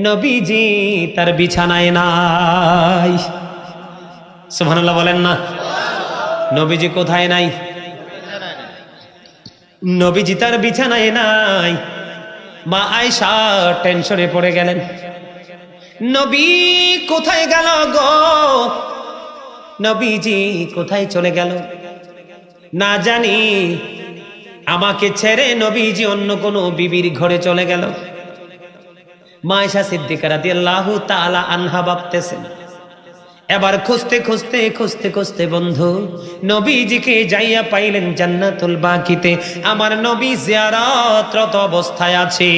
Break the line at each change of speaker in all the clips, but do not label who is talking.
নবীজি তার বিছানায় নাই। সুবহানাল্লাহ বলেন না। নবীজি কোথায় নাই? নবীজি তার বিছানায় নাই। মা আয়েশা টেনশনে পড়ে গেলেন, নবী কোথায় গেল গো, নবীজি কোথায় চলে গেল? না জানি আমাকে ছেড়ে নবীজি অন্য কোনো বিবির ঘরে চলে গেল। মা আয়েশা সিদ্দিকা রাদিয়াল্লাহু তাআলা আনহা ভাবতেছেন, এবার খুঁজতে খুঁজতে খুঁজতে খুঁজতে বন্ধু নবীজিকে যাইয়া পাইলেন জান্নাতুল বাকিতে। আমার নবী জিয়ারতরত অবস্থায় আছে।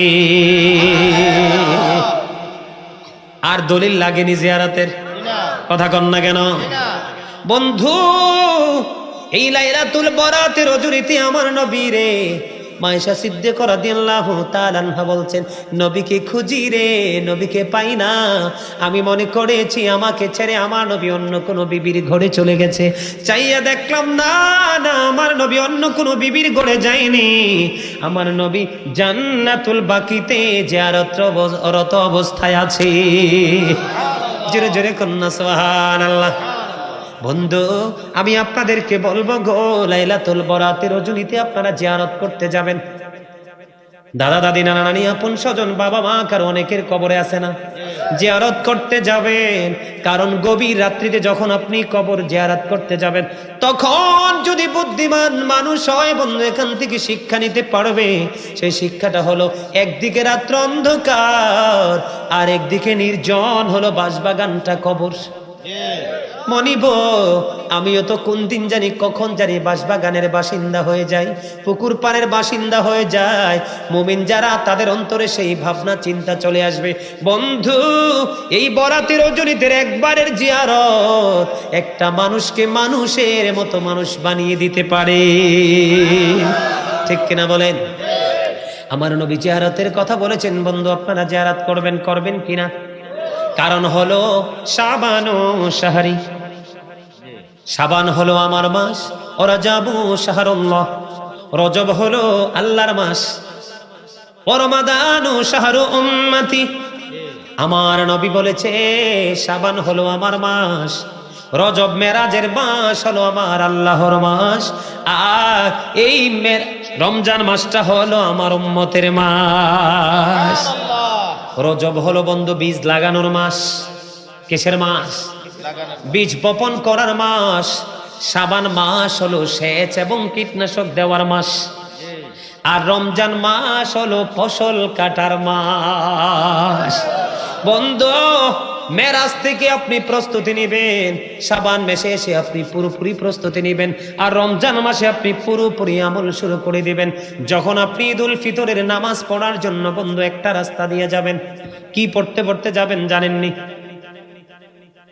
আর দলিল লাগেনি জিয়ারতের? কথা কন না কেন বন্ধু? এই লাইলাতুল বরাতের রজনীতে আমার নবী রে, মা আয়েশা সিদ্দিকা রাদিয়াল্লাহু তাআলা আনহা বলছেন, নবীকে খুঁজি রে, নবীকে পাই না। আমি মনে করেছি আমাকে ছেড়ে আমার নবী অন্য কোনো বিবির ঘরে চলে গেছে। চাইয়া দেখলাম না না, আমার নবী অন্য কোনো বিবির ঘরে যায়নি। আমার নবী জান্নাতুল বাকিতে জিয়ারতরত অবস্থায় আছে। জোরে জোরে কন্যা সুবহানাল্লাহ। বন্ধু আমি আপনাদেরকে বলবো গো, লাইলাতুল বরাতের রজনীতে আপনারা জিয়ারত করতে যাবেন। দাদা দাদি নানা নানি আপন স্বজন বাবা মা কারো অনেকের কবরে আছে না, জিয়ারত করতে যাবেন। কারণ গভীর রাত্রিতে যখন আপনি কবর জিয়ারত করতে যাবেন, তখন যদি বুদ্ধিমান মানুষ হয় বন্ধু, এখান থেকে শিক্ষা নিতে পারবে। সেই শিক্ষাটা হলো, একদিকে রাত্র অন্ধকার আর একদিকে নির্জন হলো বাঁশবাগানটা কবর। মনিব আমিও তো কোন দিন জানি কখন জানি বাঁশবাগানের বাসিন্দা হয়ে যাই, পুকুর পাড়ের বাসিন্দা হয়ে যায়। মুমিন যারা তাদের অন্তরে সেই ভাবনা চিন্তা চলে আসবে। বন্ধু এই বরাতের রজনীতে একবারের জিয়ারত একটা মানুষকে মানুষের মতো মানুষ বানিয়ে দিতে পারে। ঠিক কিনা বলেন? আমার নবী জিয়ারতের কথা বলেছেন বন্ধু, আপনারা জিয়ারত করবেন, করবেন কিনা? কারণ হলো শাবান ও শাহরি, শাবান হলো আমার মাস, ও রজবু শাহরুল্লাহ, রজব হলো আল্লাহর মাস, ও রমাদান ও শাহরু উম্মতি। আমার নবী বলেছে শাবান হলো আমার মাস, রজব মেরাজের মাস হলো আমার আল্লাহর মাস, আর এই রমজান মাসটা হলো আমার উম্মতের মাস। রজব হলো বন্ধু বীজ লাগানোর মাস। কিসের মাস? বীজ বপন করার মাস। শাবান মাস হলো সেচ এবং কীটনাশক দেওয়ার মাস। আর রমজান মাস হলো ফসল কাটার মাস। বন্ধু মেরাজ থেকে আপনি প্রস্তুতি নেবেন, শাবান মাসে এসে আপনি পুরোপুরি প্রস্তুতি নেবেন, আর রমজান মাসে আপনি পুরোপুরি আমল শুরু করে দিবেন। যখন আপনি ঈদুল ফিতরের নামাজ পড়ার জন্য বন্ধু একটা রাস্তা দিয়ে যাবেন, কি পড়তে পড়তে যাবেন জানেননি?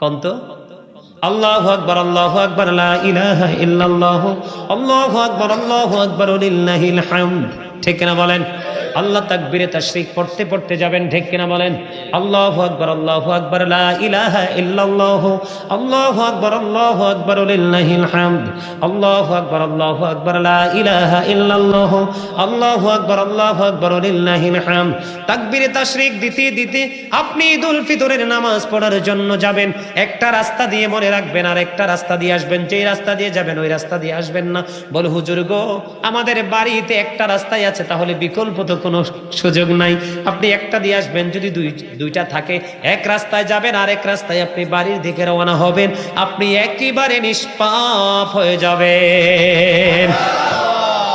কন্ত আল্লাহু আকবার, আল্লাহু আকবার, লা ইলাহা ইল্লাল্লাহ, আল্লাহু আকবার, আল্লাহু আকবার, লিল্লাহিল হামদ। ঠিক কিনা বলেন? আল্লাহ তাকবীরে তাশরিক পড়তে পড়তে যাবেন। ঠিক কিনা বলেন? আল্লাহু আকবার, আল্লাহু আকবার, লা ইলাহা ইল্লাল্লাহ, আল্লাহু আকবার, আল্লাহু আকবার, লিল্লাহিল হামদ, আল্লাহু আকবার, আল্লাহু আকবার, লা ইলাহা ইল্লাল্লাহ, আল্লাহু আকবার, আল্লাহু আকবার, লিল্লাহিল হামদ। তাকবীরে তাশরিক দিতে দিতে আপনি ঈদুল ফিতরের নামাজ পড়ার জন্য যাবেন। একটা রাস্তা দিয়ে মনে রাখবেন, আর একটা রাস্তা দিয়ে আসবেন। যেই রাস্তা দিয়ে যাবেন ওই রাস্তা দিয়ে আসবেন না। বল হুজুর গো, আমাদের বাড়িতে একটা রাস্তাই আছে, তাহলে বিকল্প তো কোনো সুযোগ নাই। আপনি একটা দিয়ে আসবেন, যদি দুইটা থাকে এক রাস্তায় যাবেন আর এক রাস্তায় আপনি বাড়ির দিকে রওনা হবেন, আপনি একেবারে নিষ্পাপ হয়ে যাবেন।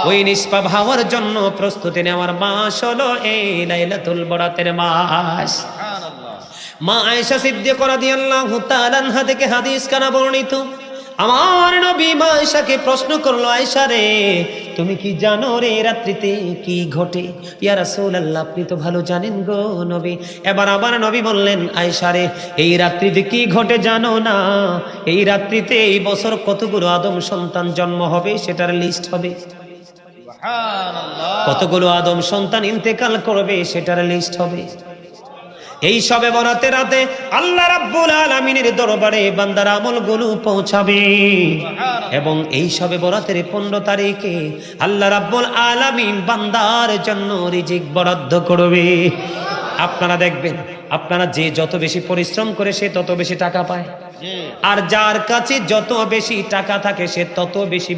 ওই নিষ্পাপ হওয়ার জন্য প্রস্তুতি নেওয়ার মাস হলো এই লাইলাতুল বরাতের মাস। মা আয়েশা সিদ্দিকা রাদিয়াল্লাহু তাআলা আনহা থেকে হাদিস কানা বর্ণিত, আমার নবী মা আয়েশাকে প্রশ্ন করলো, আয়েশা রে তুমি কি জানো রে রাত্রিতে কি ঘটে? ইয়া রাসূলুল্লাহ আপনি তো ভালো জানেন গো নবী। এবার আমার নবী বললেন, আয়েশা রে এই রাত্রিতে কি ঘটে জানো না? এই রাত্রিতে এই বছর কতগুলো আদম সন্তান জন্ম হবে সেটার লিস্ট হবে। সুবহানাল্লাহ। কতগুলো আদম সন্তান ইন্তেকাল করবে সেটার লিস্ট হবে। এই সবে বরাতের রাতে আল্লাহ রাব্বুল আলামিনের দরবারে বান্দার আমলগুলো পৌঁছাবে, এবং এই সবে বরাতের 15 তারিখে আল্লাহ রাব্বুল আলামিন বান্দার জন্য রিজিক বরাদ্দ করবে। আপনারা দেখবেন আপনারা যে যত বেশি পরিশ্রম করে সে তত বেশি টাকা পায়, আর যার কাছে যত বেশি টাকা থাকে সে তত বেশি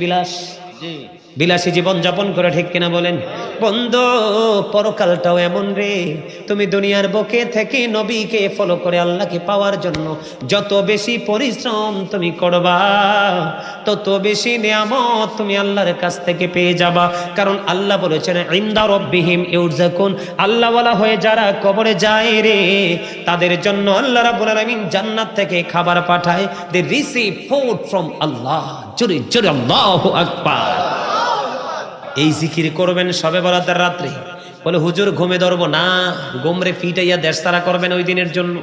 বিলাসী জীবন যাপন করে, ঠিক কিনা বলেন? বন্ধু, পরকালটাও এমন রে, তুমি দুনিয়ার বুকে থেকে নবীকে ফলো করে আল্লাহকে পাওয়ার জন্য যত বেশি পরিশ্রম তুমি করবা তত বেশি নিয়ামত তুমি আল্লাহর কাছ থেকে পেয়ে যাবা। কারণ আল্লাহ বলেছেন ইনদা রাব্বিহিম ইউরযাকুন, আল্লাহওয়ালা হয়ে যারা কবরে যায় রে তাদের জন্য আল্লাহ রাব্বুল আলামিন জান্নাত থেকে খাবার পাঠায়। দে রিসিভ ফুড ফ্রম আল্লাহ। জোরে জোরে আল্লাহু আকবার। এই জিকির করবেন শবে বরাতের রাত্রে। বলে হুজুর ঘুমে ধরবো না, গোমরে ফিটাইয়া দেশ তারা করবেন ওই দিনের জন্য,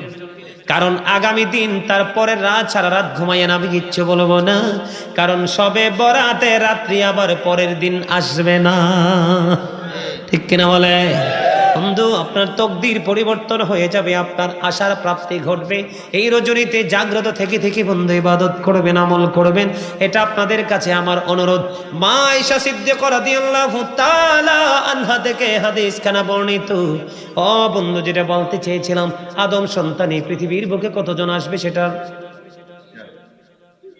কারণ আগামী দিন তারপরে রাত সারা রাত ঘুমাইয়া না, আমি কিচ্ছু বলবো না, কারণ শবে বরাতে রাত্রি আবার পরের দিন আসবে না, ঠিক কিনা বলে? বন্ধু, আপনার তকদির পরিবর্তন হয়ে যাবে, আপনার আশার প্রাপ্তি ঘটবে। এই রজনীতে জাগ্রত থেকে থেকে বন্ধু ইবাদত করবেন, আমল করবেন, এটা আপনাদের কাছে আমার অনুরোধ। মা আয়েশা সিদ্দিকা রাদিয়াল্লাহু তাআলা আনহা থেকে হাদিস খানা বর্ণিত। ও বন্ধু, যেটা বলতে চেয়েছিলাম, আদম সন্তানে পৃথিবীর বুকে কতজন আসবে, সেটা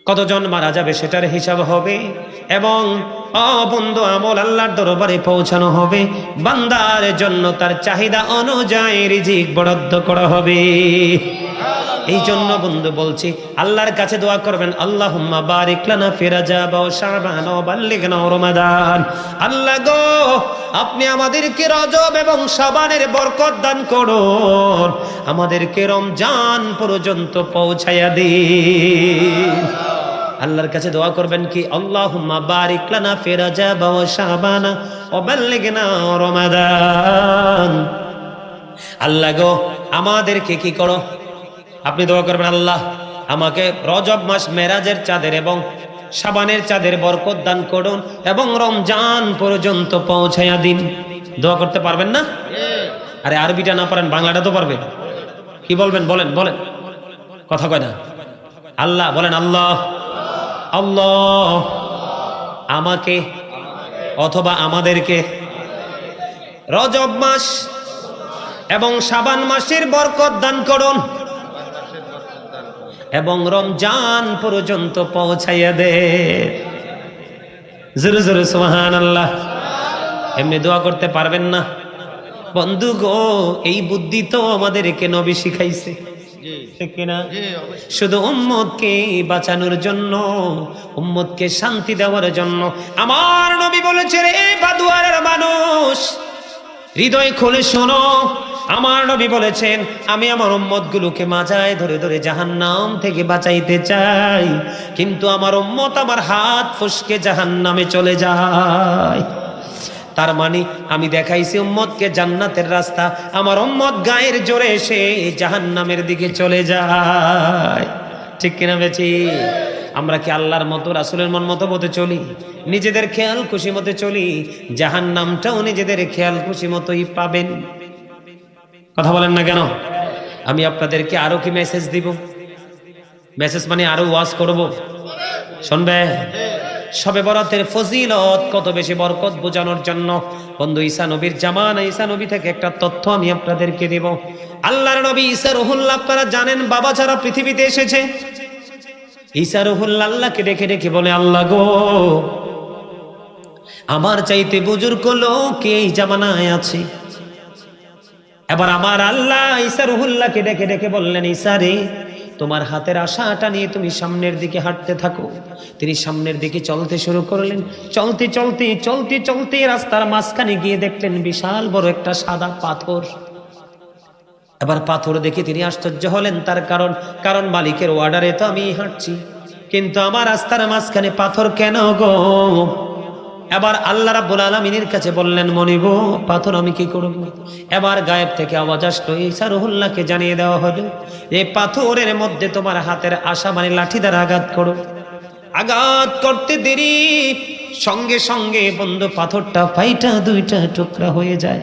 কতজন মারা যাবে সেটার হিসাব হবে, এবং বন্ধু আমল আল্লাহর দরবারে পৌঁছানো হবে, বান্দার জন্য তার চাহিদা অনুযায়ী রিজিক বরাদ্দ করা হবে। এই জন্য বন্ধু বলছি, আল্লাহর কাছে দোয়া করবেন, আল্লাহুম্মা বারিক লানা ফি রাজাব ওয়া শাবান ওয়া বাল্লিগনা রমাদান। আল্লাহ গো, আপনি আমাদেরকে রজব এবং শাবানের বরকত দান করুন, আমাদেরকে রমজান পর্যন্ত পৌঁছায়া দিন। আল্লাহর কাছে দোয়া করবেন কি, আল্লাহুম্মা বারিক লানা ফি রাজাব ওয়া শাবান ওয়া বাল্লিগনা রমাদান। আল্লাহ গো, আমাদেরকে কি করো, আপনি দোয়া করবেন, আল্লাহ আমাকে রজব মাস মেরাজের চাঁদের এবং শাবানের চাঁদের বরকত দান করুন এবং রমজান পর্যন্ত পৌঁছায়া দিন। দোয়া করতে পারবেন না? আরে আরবিটা না পারেন, বাংলাটা তো পারবেন। কি বলবেন? বলেন বলেন, কথা কয় না। আল্লাহ বলেন, আল্লাহ আল্লাহ আমাকে অথবা আমাদেরকে রজব মাস এবং শাবান মাসের বরকত দান করুন এবং রমজান পর্যন্ত পৌঁছাইয়া দে। জোরে জোরে সুবহানাল্লাহ। এমনি দোয়া করতে পারবেন না? বন্ধু গো, এই বুদ্ধি তো আমাদেরকে নবী শিখাইছে, ঠিক কিনা? শুধু উম্মতকে বাঁচানোর জন্য, উম্মতকে শান্তি দেওয়ার জন্য আমার নবী বলেছেন, এ বাদুয়ারের মানুষ হৃদয় খুলে শোনো, আমার নবী বলেছেন, আমি আমার উম্মতগুলোকে মাজায় ধরে ধরে জাহান্নাম থেকে বাঁচাইতে চাই, কিন্তু আমার উম্মত আমার হাত ফসকে জাহান্নামে চলে যায়। তার মানে আমি দেখাইছি উম্মতকে জান্নাতের রাস্তা, আমার উম্মত গায়ের জোরে এসে জাহান্নামের দিকে চলে যায়, ঠিক কিনা বেচি? আমরা কি আল্লাহর মতো রাসূলের মন মতো মতো চলি? নিজেদের খেয়াল খুশি মতো চলি? জাহান্নামটাও নিজেদের খেয়াল খুশি মতোই পাবেন। কথা বলেন না কেন? আমি আপনাদেরকে আরো কি মেসেজ দিব? মেসেজ মানে আরো ওয়াজ করব, শুনবে? শবে বরাতের ফজিলত কত বেশি বরকত বোঝানোর জন্য বন্ধু ঈসা নবীর জামানা, ঈসা নবী থেকে একটা তথ্য আমি আপনাদেরকে দেব। আল্লাহর নবী ঈসা রুহুল্লাহ, আপনারা জানেন বাবা ছাড়া পৃথিবীতে এসেছে। ঈসা রুহুল্লাহ আল্লাহকে ডেকে ডেকে বলে, আল্লাহ গো, আমার চাইতে বুজুর্গ লোক এই জামানায় আছে। এবার আমার আল্লাহ ঈসা রুহুল্লাহকে ডেকে ডেকে বললেন, ঈসা রে, তোমার হাতের আশাটা নিয়ে তুমি সামনের দিকে হাঁটতে থাকো। তিনি সামনের দিকে চলতে শুরু করলেন। চলতে চলতে চলতে চলতে রাস্তার মাঝখানে গিয়ে দেখলেন বিশাল বড় একটা সাদা পাথর। এবার পাথর দেখে তিনি আশ্চর্য হলেন, তার কারণ মালিকের অর্ডারে তো আমি হাঁটছি, কিন্তু আমার রাস্তার মাঝখানে পাথর কেন গো? এবার আল্লাহ রাব্বুল আলামিনের কাছে বললেন, মনিব, পাথর আমি কি করব? এবার গায়েব থেকে আওয়াজ আসলো, ঈসা রুহুল্লাহকে জানিয়ে দেওয়া হলো, এই পাথরের মধ্যে তোমার হাতের আশা মানে লাঠি দ্বারা আঘাত করো। আঘাত করতে দেরি, সঙ্গে সঙ্গে বন্ধু পাথরটা ফাইটা দুইটা টুকরা হয়ে যায়।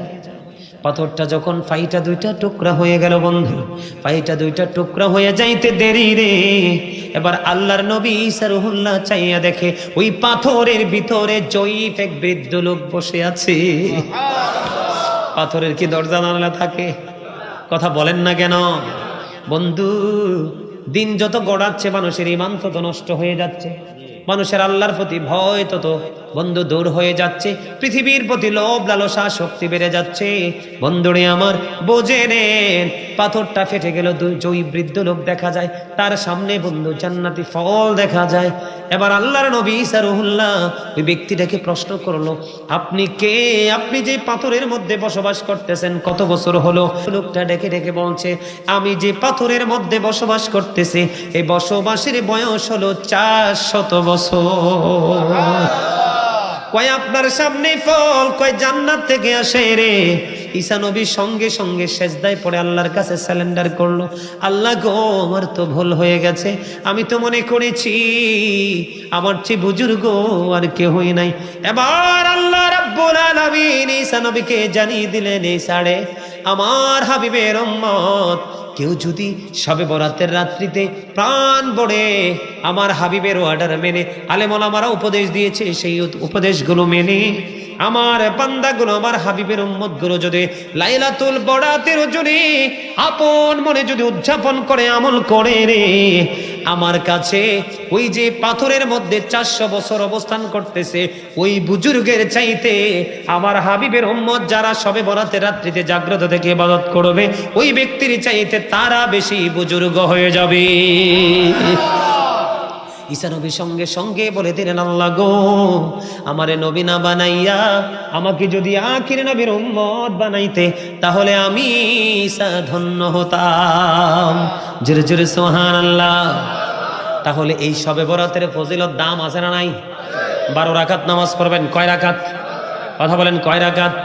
পাথরটা যখন ফাইটা দুইটা টুকরা হয়ে গেল বন্ধু, ফাইটা দুইটা টুকরা হয়ে যাইতে দেরি রে। এবার আল্লাহর নবী ঈসা রুহুল্লাহ চাইয়া দেখে ওই পাথরের ভিতরে জয়ীফ এক বৃদ্ধ লোক বসে আছে। পাথরের কি দরজা জানালা থাকে? কথা বলেন না কেন? বন্ধু, দিন যত গড়াচ্ছে মানুষের ঈমান তত নষ্ট হয়ে যাচ্ছে, মানুষের আল্লাহর প্রতি ভয় তত বন্ধু দূর হয়ে যাচ্ছে, পৃথিবীর প্রতি লোভ লালসা শক্তি বেড়ে যাচ্ছে। বন্ধুরে আমার, বোঝে নেন, পাথরটা ফেটে গেল, দুই বৃদ্ধ লোক দেখা যায়, তার সামনে বন্ধু জান্নাতি ফল দেখা যায়। এবার আল্লাহর নবী ঈসা রূহুল্লাহ ওই ব্যক্তিটাকে প্রশ্ন করলো, আপনি কে? আপনি যে পাথরের মধ্যে বসবাস করতেছেন কত বছর হলো? লোকটা ডেকে ডেকে বলছে, আমি যে পাথরের মধ্যে বসবাস করতেছি এই বসবাসের বয়স হলো 400 বছর। কয় আপনার সামনে ফল, কয় জান্নাত থেকে আসে রে। ঈসা নবী সঙ্গে সঙ্গে সেজদায় পড়ে আল্লাহর কাছে সারেন্ডার করলো, আল্লাহ গো, আমার তো ভুল হয়ে গেছে, আমি তো মনে করেছি আমার চেয়ে বুজুর্গ আর কেউই নাই। এবার আল্লাহ রাব্বুল আলামিন ঈসা নবীকে জানিয়ে দিলেন, এই সাড়ে আমার হাবিবের উম্মত, কেউ যদি শবে বরাতের রাত্রিতে প্রাণ ভরে আমার হাবিবের অর্ডার মেনে, আলেম ওলামারা উপদেশ দিয়েছে, সেই উপদেশগুলো মেনে আমার বান্দাগুলো, আমার হাবিবের উম্মতগুলো যদি লাইলাতুল বরাতের রজনী আপন মনে যদি উদযাপন করে, আমল করে রে, আমার কাছে ওই যে পাথরের মধ্যে 400 বছর অবস্থান করতেছে ওই বুজুর্গের চাইতে আমার হাবিবের উম্মত যারা শবে বরাতের রাত্রিতে জাগ্রত থেকে ইবাদত করবে ওই ব্যক্তির চাইতে তারা বেশি বুজুর্গ হয়ে যাবে। ঈসা নবী সঙ্গে সঙ্গে বলে দিলেন, আল্লাহ গো, আমারে নবী না বানাইয়া আমাকে যদি আখির নবীর উম্মত বানাইতে তাহলে আমি ঈসা ধন্য হতাম। জোরে জোরে সুবহানাল্লাহ। তাহলে এই শবে বরাতের ফজিলত দাম আছে না নাই? 12 রাকাত নামাজ পড়বেন। কয় রাকাত? কথা বলেন, কয় রাকাত?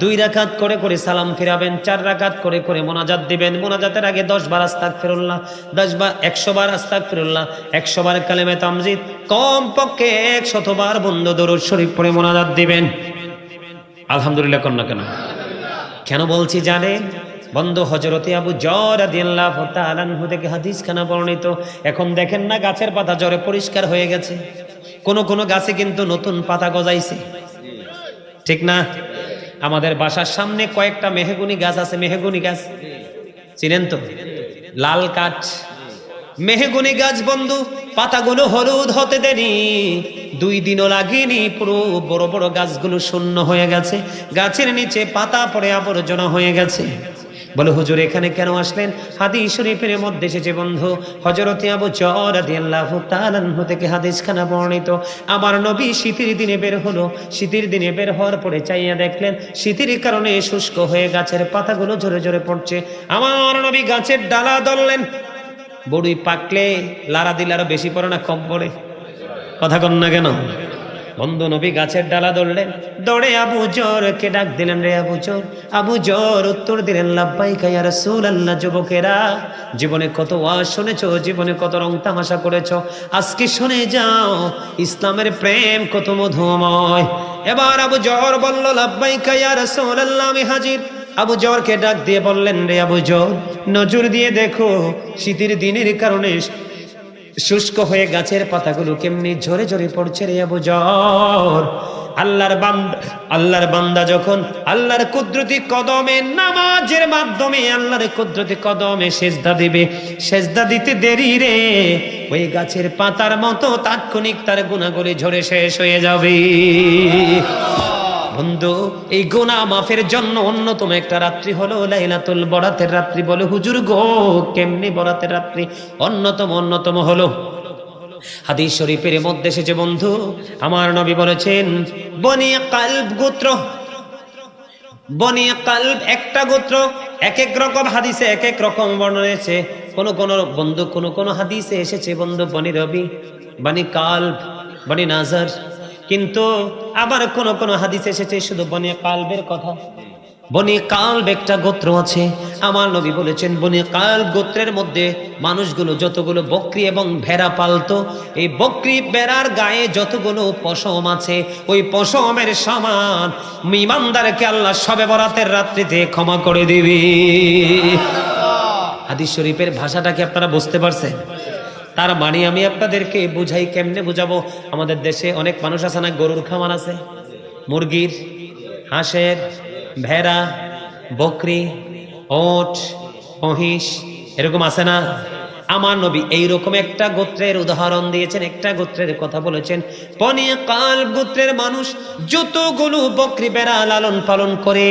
2 রাকাত করে করে সালাম ফিরাবেন, 4 রাকাত করে করে মোনাজাত দিবেন। মোনাজাতের আগে 10 বার আস্তাগফিরুল্লাহ, 10 বার 100 বার আস্তাগফিরুল্লাহ, 100 বার কালেমে তামজিদ, কম পক্ষে 100 বার বন্ধু দরুদ শরীফ পড়ে মোনাজাত দিবেন। আলহামদুলিল্লাহ কন্যা কেন? কেন বলছি জানেন? বন্ধু, হযরতে আবু যর রাদিয়াল্লাহু তাআলা আনহু থেকে হাদিস খানা বর্ণিত। এখন দেখেন না, গাছের পাতা জ্বরে পরিষ্কার হয়ে গেছে, কোন কোন গাছে কিন্তু নতুন পাতা গজাইছে, ঠিক না? আমাদের বাসার সামনে কয়েকটা মেহগুনি গাছ আছে। মেহগুনি গাছ চিনেন তো? লাল কাঠ মেহগুনি গাছ বন্ধু, পাতাগুলো হলুদ হতে দেরি 2 দিনও লাগেনি, পুরো বড় বড় গাছগুলো শূন্য হয়ে গেছে, গাছের নিচে পাতা পড়ে আবর্জনা হয়ে গেছে। বলে, হুজুর এখানে কেন আসলেন? হাদিস শরীফের মধ্যে এসেছে বন্ধু, হযরতে আবু যর রাদিয়াল্লাহু তাআলা আনহু থেকে হাদিসখানা বর্ণিত, আমার নবী শীতের দিনে বের হলো, শীতের দিনে বের হওয়ার পরে চাইয়া দেখলেন শীতের কারণে শুষ্ক হয়ে গাছের পাতাগুলো ঝরে ঝরে পড়ছে। আমার নবী গাছের ডালা ধরলেন, বড়ই পাকলে লারা দিলে আরো বেশি পড়ে না কম পড়ে? কথা কন না কেন? বন্ধু, নবী গাছের ডালা ধরলেন, দৌড়ে আবু যরকে ডাক দিলেন, রে আবু যর। আবু যর উত্তর দিলেন, লাব্বাইকা ইয়া রাসূলুল্লাহ। যুবকেরা, জীবনে কত ওয়াজ শুনেছো, জীবনে কত রং তামাশা করেছো, আজকে শুনে যাও ইসলামের প্রেম কত মধুময়। এবার আবু যর বলল, লাব্বাইকা ইয়া রাসূলুল্লাহ, আমি হাজির। আবু যরকে ডাক দিয়ে বললেন, রে আবু যর, নজর দিয়ে দেখো শীতের দিনের কারণে শুষ্ক হয়ে গাছের পাতাগুলো কেমনি ঝরে ঝরে পড়ছে রে আবু যর। আল্লাহর বান্দা যখন আল্লাহর কুদরতি কদমে নামাজের মাধ্যমে আল্লাহর কুদরতি কদমে সেজদা দিবে, সেজদা দিতে দেরি রে ওই গাছের পাতার মতো তাৎক্ষণিক তার গুনাহগুলি ঝরে শেষ হয়ে যাবে। বন্ধু, এই গুনাহ মাফের জন্য অন্যতম একটা রাত্রি হলো লাইলাতুল বরাতের রাত্রি। বলে, হুজুর গো, কেমনি বরাতের রাত্রি? অন্যতম হলো হাদিস শরীফের মধ্যে এসেছে বন্ধু, আমার নবী বলেছেন, বনি কালব গোত্র, বনি কালব একটা গোত্র, এক এক রকম হাদিসে এক এক রকম বর্ণনা এসেছে। কোন হাদিসে এসেছে বন্ধু বনি রবি, বনি কালব, বনি নাজার, কিন্তু আবার কোন হাদিসে এসেছে শুধু বনি কালবের কথা। বনি কালব একটা গোত্র আছে, আমার নবী বলেছেন বনি কালব গোত্রের মধ্যে মানুষগুলো যতগুলো বকরি এবং ভেড়া পালতো, এই বকরি ভেড়ার গায়ে যতগুলো পশম আছে ওই পশমের সমান ঈমানদারকে আল্লাহ শবে বরাতের রাত্রিতে ক্ষমা করে দিবে। হাদিস শরীফের ভাষাটাকে আপনারা বুঝতে পারছেন? তার মানে আমি আপনাদেরকে বুঝাই, কেমনে বুঝাবো? আমাদের দেশে অনেক মানুষ আছে না, গরুর খামার আছে, মুরগির, হাঁসের, ভেড়া, বকরি, ওট, মহিষ, এরকম আছে না? আমার নবী এইরকম একটা গোত্রের উদাহরণ দিয়েছেন, একটা গোত্রের কথা বলেছেন। বনি কাল গোত্রের মানুষ যতগুলো বকরি বেড়া লালন পালন করে,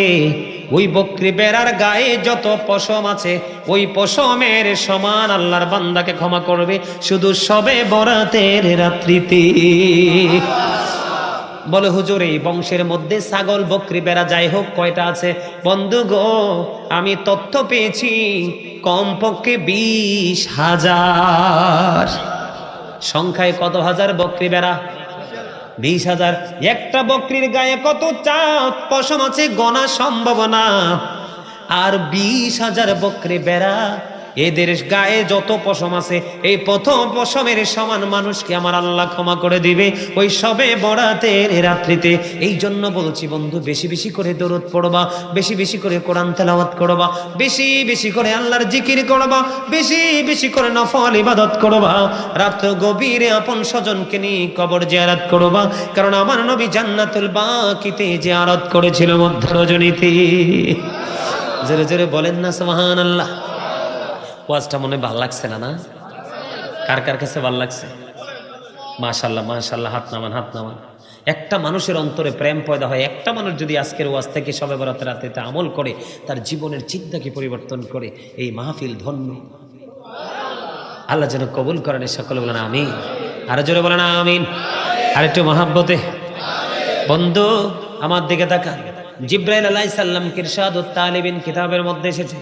ওই বকরি বেড়ার গায়ে যত পশম আছে, ওই পশমের সমান আল্লাহর বান্দাকে ক্ষমা করবে শুধু শবে বরাতের রাত্রিতে। বলে হুজুর, এই বংশের মধ্যে ছাগল বকরি বেড়া যাই হোক কয়টা আছে? বন্ধু গো, আমি তথ্য পেয়েছি কমপক্ষে 20,000। সংখ্যায় কত হাজার বকরি বেড়া? 20,000। একটা বকরির গায়ে কত পশম আছে গোনা সম্ভব না। আর 20,000 বকরি বেড়া, এদের গায়ে যত পশম আছে, এই প্রথম পশমের সমান মানুষকে আমার আল্লাহ ক্ষমা করে দিবে ওই শবে বরাতের রাত্রিতে। এই জন্য বলছি বন্ধু, বেশি বেশি করে দরুদ পড়বা, বেশি বেশি করে কোরআন তেলাওয়াত করবা, বেশি বেশি করে আল্লাহর জিকির করবা, বেশি বেশি করে নফল ইবাদত করবা, রাত গভীরে আপন স্বজনকে নিয়ে কবর জিয়ারত করবা। কারণ আমার নবী জান্নাতুল বাকিতে জিয়ারত করেছিল মধ্য রজনীতে। জোরে জোরে বলেন না সুবহানাল্লাহ। ওয়াজটা মনে ভাল লাগছে না? না, কার কার কাছে ভাল লাগছে? মাশাআল্লাহ মাশাআল্লাহ, হাত নামান হাত নামান। একটা মানুষের অন্তরে প্রেম পয়দা হয়, একটা মানুষ যদি আজকের ওয়াজ থেকে শবে বরাতের রাতে আমল করে, তার জীবনের চিন্তাকে পরিবর্তন করে, এই মাহফিল ধন্য। আল্লাহ যেন কবুল করেন। সকলে বলেন আমিন। আরো জোরে বলেন আমিন। আর একটু মহাব্বতে। বন্ধু আমার দিকে তাকান। জিব্রাইল আলাইহিস সালাম ইরশাদুত তালিবিন কিতাবের মধ্যে এসেছে,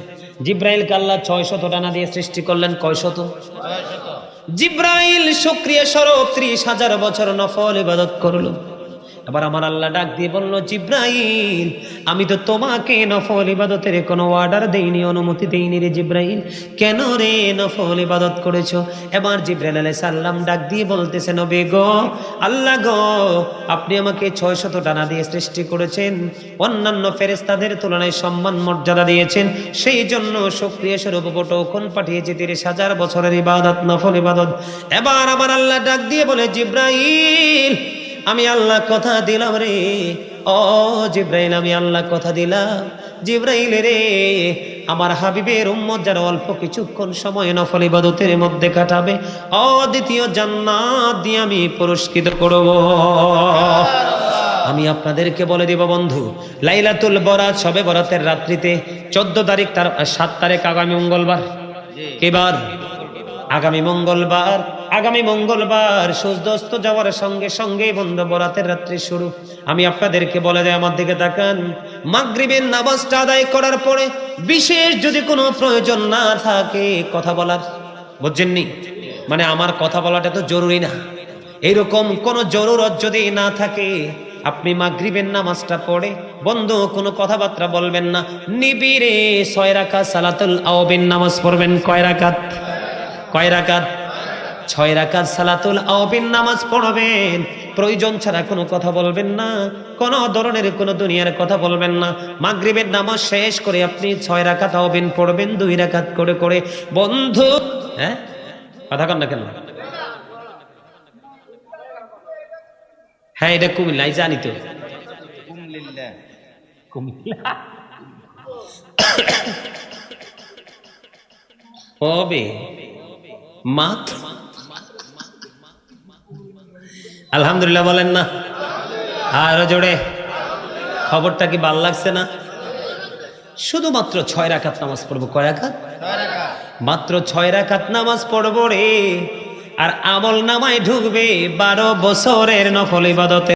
জিব্রাইলকে আল্লাহ 600 ডানা দিয়ে সৃষ্টি করলেন। কয় শত? 600। জিব্রাইল শুকরিয়া স্বরূপ 30,000 বছর নফল ইবাদত করলো। আবার আমার আল্লাহ ডাক দিয়ে বলল, জিব্রাইল, আমি তো তোমাকে নফল ইবাদতের কোনো অর্ডার দেইনি, অনুমতি দেইনি রে জিব্রাইল, কেন রে নফল ইবাদত করেছো? এবার জিব্রাইল আলাইহিস সালাম ডাক দিয়ে বলতেছে, নবী গো, আল্লাহ গো, আপনি আমাকে 600 ডানা দিয়ে সৃষ্টি করেছেন, অন্যান্য ফেরেশতাদের তুলনায় সম্মান মর্যাদা দিয়েছেন, সেই জন্য শুকরিয়া স্বরূপ টোকন পাঠিয়েছি 30,000 বছরের ইবাদত, নফল ইবাদত। এবার আমার আল্লাহ ডাক দিয়ে বলে, জিব্রাইল, আমি আল্লাহ কথা দিলাম রে, ও জিব্রাইল, আমি আল্লাহ কথা দিলাম, জিব্রাইল রে, আমার হাবিবের উম্মত যারা অল্প কিছুক্ষণ সময় নফল ইবাদতের মধ্যে কাটাবে, দ্বিতীয় জান্নাত দিয়ে আমি পুরস্কৃত করব। আমি আপনাদেরকে বলে দিব বন্ধু, লাইলাতুল বরাত, শবে বরাতের রাত্রিতে 14 তারিখ, তার 7 তারিখ আগামী মঙ্গলবার। এবার আগামী মঙ্গলবার, আগামী মঙ্গলবার সূর্যাস্ত যাওয়ার সঙ্গে সঙ্গে বন্ধু বরাতের রাত্রি শুরু। আমি আপনাদেরকে বলে দেয়, আমার দিকে তাকান, মাগরিবের নামাজটা আদায় করার পরে বিশেষ যদি কোনো প্রয়োজন না থাকে কথা বলার, বুঝছেননি? মানে আমার কথা বলাটা তো জরুরি না, এইরকম কোনো জরুরত যদি না থাকে, আপনি মাগরিবের নামাজটা পড়ে বন্ধু কোনো কথাবার্তা বলবেন না, নিবিড়ে 6 রাকাত সালাতুল আওবিন নামাজ পড়বেন। কয় রাকাত? কয় রাকাত? 6 রাকাত সালাতুল আওবিন নামাজ পড়বেন। প্রয়োজন ছাড়া কোনো কথা বলবেন না, কোনো ধরনের কোনো দুনিয়ার কথা বলবেন না। মাগরিবের নামাজ শেষ করে আপনি 6 রাকাত আওবিন পড়বেন, 2 রাকাত করে করে। বন্ধু, হ্যাঁ কথা কন না কেন? হ্যাঁ, এটা কুমিল্লাই, জানি তো। কুমিল্লা হবে মাত্র। আলহামদুলিল্লাহ বলেন না? আরো জোরে। খবরটা কি ভাল লাগছে না? শুধুমাত্র 6 রাকাত নামাজ পড়বো। কয় রাকাত? মাত্র 6 রাকাত নামাজ পড়বো রে, আর আমল নামায় ঢুকবে 12 বছরের নফল ইবাদতে।